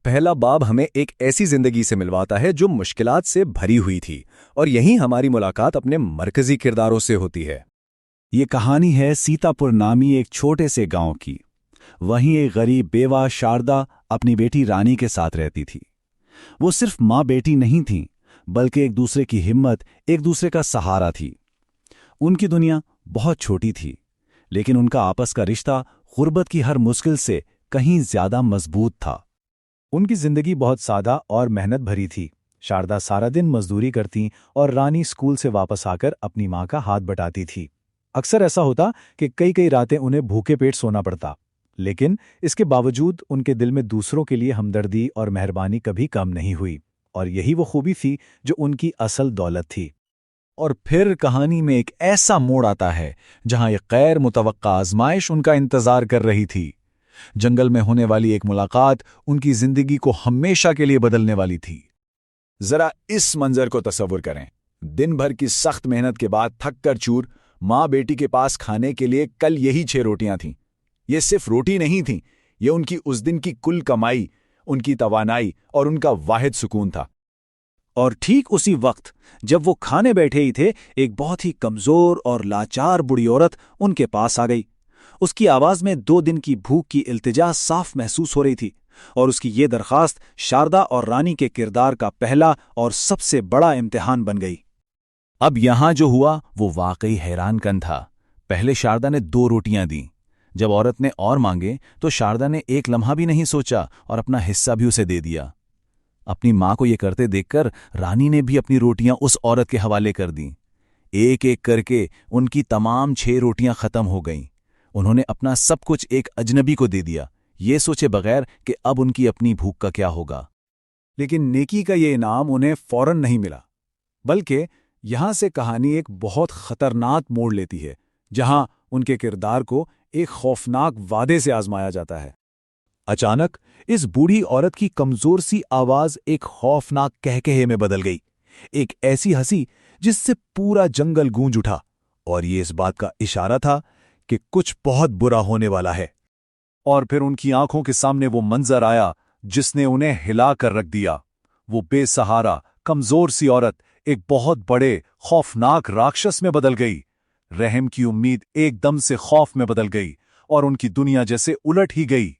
पहला बाब हमें एक ऐसी जिंदगी से मिलवाता है जो मुश्किलात से भरी हुई थी, और यहीं हमारी मुलाकात अपने मरकजी किरदारों से होती है। ये कहानी है सीतापुर नामी एक छोटे से गांव की। वहीं एक गरीब बेवा शारदा अपनी बेटी रानी के साथ रहती थी। वो सिर्फ माँ बेटी नहीं थीं, बल्कि एक दूसरे की हिम्मत, एक दूसरे का सहारा थी। उनकी दुनिया बहुत छोटी थी, लेकिन उनका आपस का रिश्ता गुर्बत की हर मुश्किल से कहीं ज्यादा मजबूत था। उनकी जिंदगी बहुत सादा और मेहनत भरी थी। शारदा सारा दिन मजदूरी करती और रानी स्कूल से वापस आकर अपनी माँ का हाथ बटाती थी। अक्सर ऐसा होता कि कई कई रातें उन्हें भूखे पेट सोना पड़ता, लेकिन इसके बावजूद उनके दिल में दूसरों के लिए हमदर्दी और मेहरबानी कभी कम नहीं हुई, और यही वो खूबी थी जो उनकी असल दौलत थी। और फिर कहानी में एक ऐसा मोड़ आता है जहां एक गैर मुतवक्का आजमाइश उनका इंतजार कर रही थी। जंगल में होने वाली एक मुलाकात उनकी जिंदगी को हमेशा के लिए बदलने वाली थी। जरा इस मंजर को तसव्वुर करें। दिन भर की सख्त मेहनत के बाद थक कर चूर माँ बेटी के पास खाने के लिए कल यही 6 रोटियां थीं। ये सिर्फ रोटी नहीं थीं, ये उनकी उस दिन की कुल कमाई, उनकी तवानाई और उनका वाहिद सुकून था। और ठीक उसी वक्त जब वो खाने बैठे ही थे, एक बहुत ही कमजोर और लाचार बुढ़ी औरत उनके पास आ गई। उसकी आवाज में 2 दिन की भूख की इल्तिजा साफ महसूस हो रही थी, और उसकी ये दरखास्त शारदा और रानी के किरदार का पहला और सबसे बड़ा इम्तिहान बन गई। अब यहां जो हुआ वो वाकई हैरानकन था। पहले शारदा ने 2 रोटियां दी। जब औरत ने और मांगे तो शारदा ने एक लम्हा भी नहीं सोचा और अपना हिस्सा भी उसे दे दिया। अपनी मां को ये करते देखकर रानी ने भी अपनी रोटियां उस औरत के हवाले कर दी। एक एक करके उनकी तमाम 6 रोटियां खत्म हो गईं। उन्होंने अपना सब कुछ एक अजनबी को दे दिया, ये सोचे बगैर कि अब उनकी अपनी भूख का क्या होगा। लेकिन नेकी का ये इनाम उन्हें फौरन नहीं मिला, बल्कि यहां से कहानी एक बहुत खतरनाक मोड़ लेती है, जहां उनके किरदार को एक खौफनाक वादे से आजमाया जाता है। अचानक इस बूढ़ी औरत की कमजोर सी आवाज एक खौफनाक कहकहे में बदल गई। एक ऐसी हंसी जिससे पूरा जंगल गूंज उठा, और ये इस बात का इशारा था कि कुछ बहुत बुरा होने वाला है। और फिर उनकी आंखों के सामने वो मंजर आया जिसने उन्हें हिला कर रख दिया। वो बेसहारा कमजोर सी औरत एक बहुत बड़े खौफनाक राक्षस में बदल गई। रहम की उम्मीद एकदम से खौफ में बदल गई, और उनकी दुनिया जैसे उलट ही गई।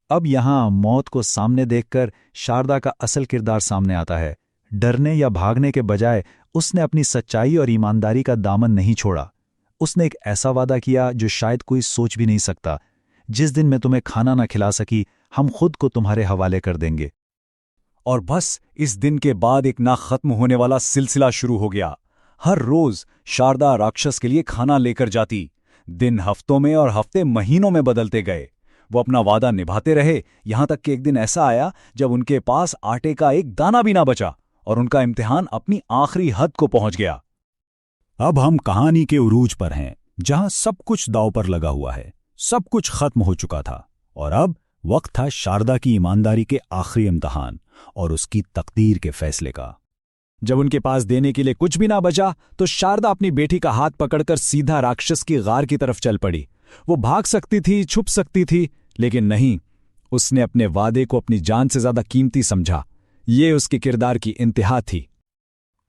अब यहां मौत को सामने देखकर शारदा का असल किरदार सामने आता है। डरने या भागने के बजाय उसने अपनी सच्चाई और ईमानदारी का दामन नहीं छोड़ा। उसने एक ऐसा वादा किया जो शायद कोई सोच भी नहीं सकता। जिस दिन मैं तुम्हें खाना ना खिला सकी, हम खुद को तुम्हारे हवाले कर देंगे। और बस इस दिन के बाद एक ना खत्म होने वाला सिलसिला शुरू हो गया। हर रोज शारदा राक्षस के लिए खाना लेकर जाती। दिन हफ्तों में और हफ्ते महीनों में बदलते गए। वो अपना वादा निभाते रहे, यहां तक कि एक दिन ऐसा आया जब उनके पास आटे का एक दाना भी ना बचा, और उनका इम्तिहान अपनी आखिरी हद को पहुंच गया। अब हम कहानी के उरूज पर हैं, जहां सब कुछ दांव पर लगा हुआ है। सब कुछ खत्म हो चुका था, और अब वक्त था शारदा की ईमानदारी के आखिरी इम्तिहान और उसकी तकदीर के फैसले का। जब उनके पास देने के लिए कुछ भी ना बचा, तो शारदा अपनी बेटी का हाथ पकड़कर सीधा राक्षस की गार की तरफ चल पड़ी। वो भाग सकती थी, छुप सकती थी, लेकिन नहीं, उसने अपने वादे को अपनी जान से ज्यादा कीमती समझा। ये उसके किरदार की इंतहा थी।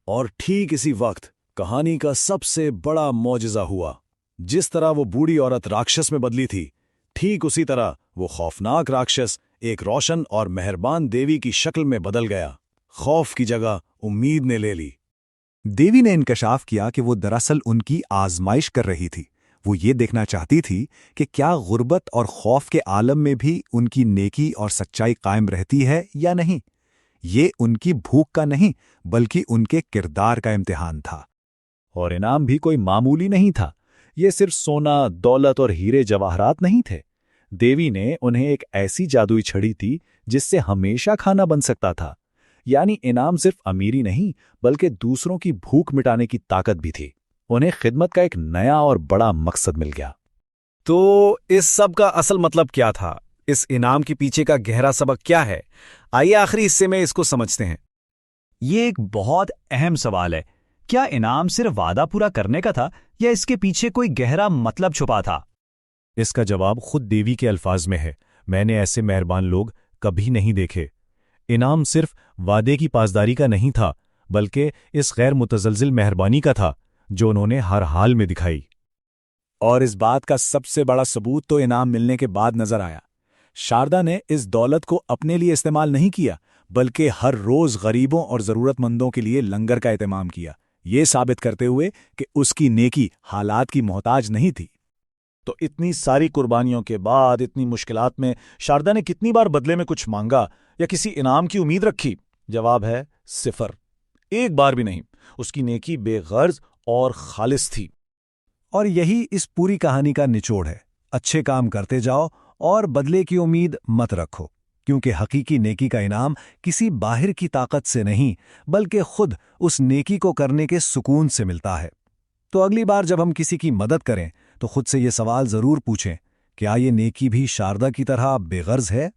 और ठीक इसी वक्त कहानी का सबसे बड़ा मौजज़ा हुआ। जिस तरह वो बूढ़ी औरत राक्षस में बदली थी, ठीक उसी तरह वो खौफनाक राक्षस एक रोशन और मेहरबान देवी की शक्ल में बदल गया। खौफ की जगह उम्मीद ने ले ली। देवी ने इंकशाफ किया कि वो दरअसल उनकी आजमाइश कर रही थी। वो ये देखना चाहती थी कि क्या गुर्बत और खौफ के आलम में भी उनकी नेकी और सच्चाई कायम रहती है या नहीं। ये उनकी भूख का नहीं, बल्कि उनके किरदार का इम्तिहान था। और इनाम भी कोई मामूली नहीं था। ये सिर्फ सोना, दौलत और हीरे जवाहरात नहीं थे। देवी ने उन्हें एक ऐसी जादुई छड़ी थी जिससे हमेशा खाना बन सकता था। यानी इनाम सिर्फ अमीरी नहीं, बल्कि दूसरों की भूख मिटाने की ताकत भी थी। उन्हें खिदमत का एक नया और बड़ा मकसद मिल गया। तो इस सब का असल मतलब क्या था? इस इनाम के पीछे का गहरा सबक क्या है? आइए आखिरी हिस्से में इसको समझते हैं। ये एक बहुत अहम सवाल है। क्या इनाम सिर्फ वादा पूरा करने का था, या इसके पीछे कोई गहरा मतलब छुपा था? इसका जवाब खुद देवी के अल्फाज में है। मैंने ऐसे मेहरबान लोग कभी नहीं देखे। इनाम सिर्फ वादे की पासदारी का नहीं था, बल्कि इस गैर मुतजलजिल मेहरबानी का था जो उन्होंने हर हाल में दिखाई। और इस बात का सबसे बड़ा सबूत तो इनाम मिलने के बाद नजर आया। शारदा ने इस दौलत को अपने लिए इस्तेमाल नहीं किया, बल्कि हर रोज गरीबों और जरूरतमंदों के लिए लंगर का एहतमाम किया, ये साबित करते हुए कि उसकी नेकी हालात की मोहताज नहीं थी। तो इतनी सारी कुर्बानियों के बाद, इतनी मुश्किलात में शारदा ने कितनी बार बदले में कुछ मांगा या किसी इनाम की उम्मीद रखी? जवाब है 0। एक बार भी नहीं। उसकी नेकी बेगर्ज और खालिस थी। और यही इस पूरी कहानी का निचोड़ है। अच्छे काम करते जाओ और बदले की उम्मीद मत रखो, क्योंकि हकीकी नेकी का इनाम किसी बाहर की ताकत से नहीं, बल्कि खुद उस नेकी को करने के सुकून से मिलता है। तो अगली बार जब हम किसी की मदद करें तो खुद से ये सवाल जरूर पूछें, क्या ये नेकी भी शारदा की तरह बेगर्ज है?